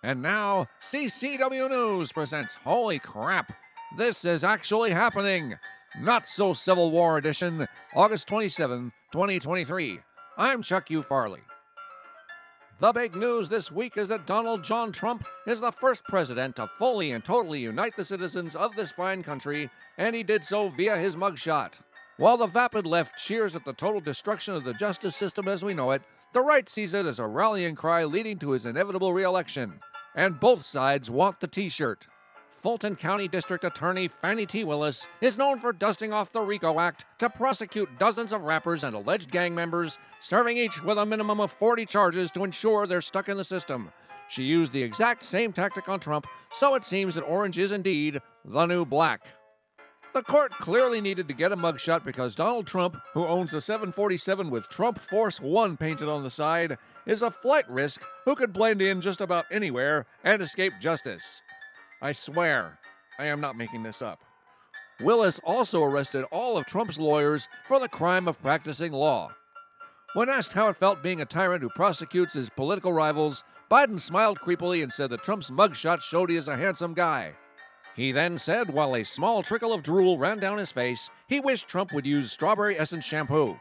And now, CCW News presents Holy Crap! This is actually happening! Not So Civil War Edition, August 27, 2023. I'm Chuck U. Farley. The big news this week is that Donald John Trump is the first president to fully and totally unite the citizens of this fine country, and he did so via his mugshot. While the vapid left cheers at the total destruction of the justice system as we know it, the right sees it as a rallying cry leading to his inevitable re-election. And both sides want the t-shirt. Fulton County District Attorney Fannie T. Willis is known for dusting off the RICO Act to prosecute dozens of rappers and alleged gang members, serving each with a minimum of 40 charges to ensure they're stuck in the system. She used the exact same tactic on Trump, so it seems that orange is indeed the new black. The court clearly needed to get a mugshot because Donald Trump, who owns a 747 with Trump Force One painted on the side, is a flight risk who could blend in just about anywhere and escape justice. I swear, I am not making this up. Willis also arrested all of Trump's lawyers for the crime of practicing law. When asked how it felt being a tyrant who prosecutes his political rivals, Biden smiled creepily and said that Trump's mugshot showed he is a handsome guy. He then said, while a small trickle of drool ran down his face, he wished Trump would use strawberry essence shampoo.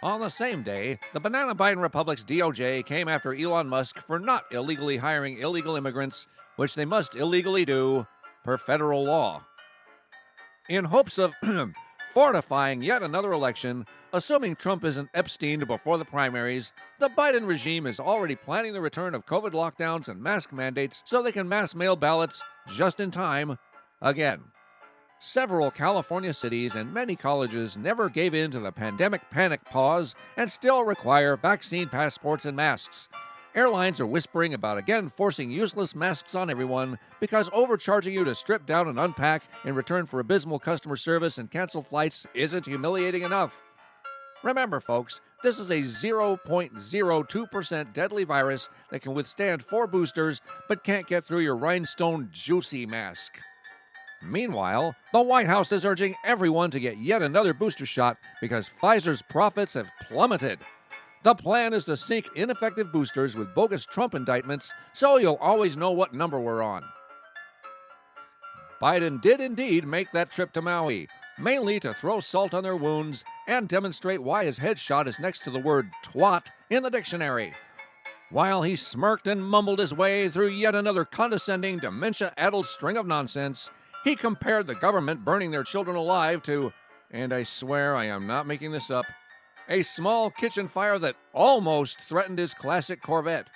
On the same day, the Banana Biden Republic's DOJ came after Elon Musk for not illegally hiring illegal immigrants, which they must illegally do per federal law. In hopes of fortifying yet another election, assuming Trump isn't Epsteined before the primaries, the Biden regime is already planning the return of COVID lockdowns and mask mandates so they can mass mail ballots just in time again. Several California cities and many colleges never gave in to the pandemic panic pause and still require vaccine passports and masks. Airlines are whispering about again forcing useless masks on everyone because overcharging you to strip down and unpack in return for abysmal customer service and cancel flights isn't humiliating enough. Remember, folks, this is a 0.02% deadly virus that can withstand 4 boosters but can't get through your rhinestone juicy mask. Meanwhile, the White House is urging everyone to get yet another booster shot because Pfizer's profits have plummeted. The plan is to sink ineffective boosters with bogus Trump indictments so you'll always know what number we're on. Biden did indeed make that trip to Maui, mainly to throw salt on their wounds and demonstrate why his headshot is next to the word twat in the dictionary. While he smirked and mumbled his way through yet another condescending, dementia-addled string of nonsense, he compared the government burning their children alive to, and I swear I am not making this up, a small kitchen fire that almost threatened his classic Corvette.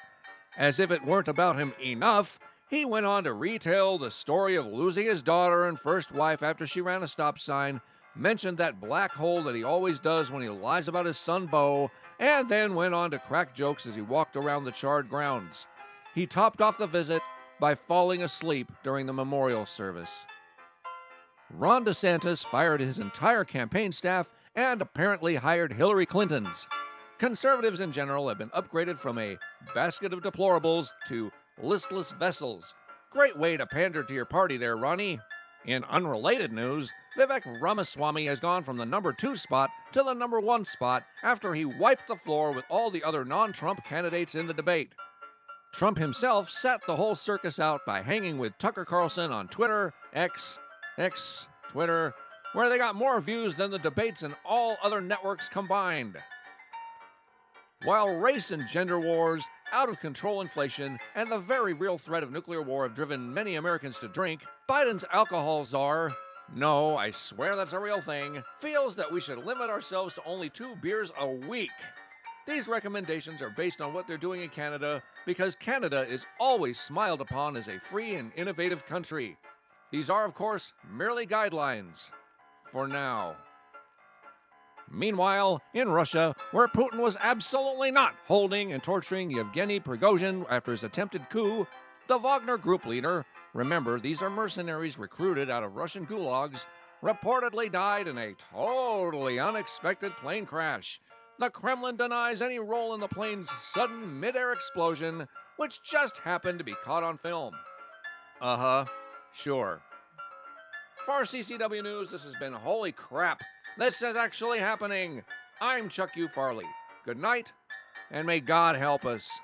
As if it weren't about him enough, he went on to retell the story of losing his daughter and first wife after she ran a stop sign, mentioned that black hole that he always does when he lies about his son Beau, and then went on to crack jokes as he walked around the charred grounds. He topped off the visit by falling asleep during the memorial service. Ron DeSantis fired his entire campaign staff and apparently hired Hillary Clinton's. Conservatives in general have been upgraded from a basket of deplorables to listless vessels. Great way to pander to your party there, Ronnie. In unrelated news, Vivek Ramaswamy has gone from the number 2 spot to the number 1 spot after he wiped the floor with all the other non-Trump candidates in the debate. Trump himself sat the whole circus out by hanging with Tucker Carlson on Twitter, Twitter, where they got more views than the debates in all other networks combined. While race and gender wars, out-of-control inflation, and the very real threat of nuclear war have driven many Americans to drink, Biden's alcohol czar, no, I swear that's a real thing, feels that we should limit ourselves to only 2 beers a week. These recommendations are based on what they're doing in Canada because Canada is always smiled upon as a free and innovative country. These are, of course, merely guidelines. For now. Meanwhile, in Russia, where Putin was absolutely not holding and torturing Yevgeny Prigozhin after his attempted coup, the Wagner Group leader, remember these are mercenaries recruited out of Russian gulags, reportedly died in a totally unexpected plane crash. The Kremlin denies any role in the plane's sudden mid-air explosion, which just happened to be caught on film. Sure. For CCW News, this has been Holy Crap! This is actually happening! I'm Chuck U. Farley. Good night, and may God help us.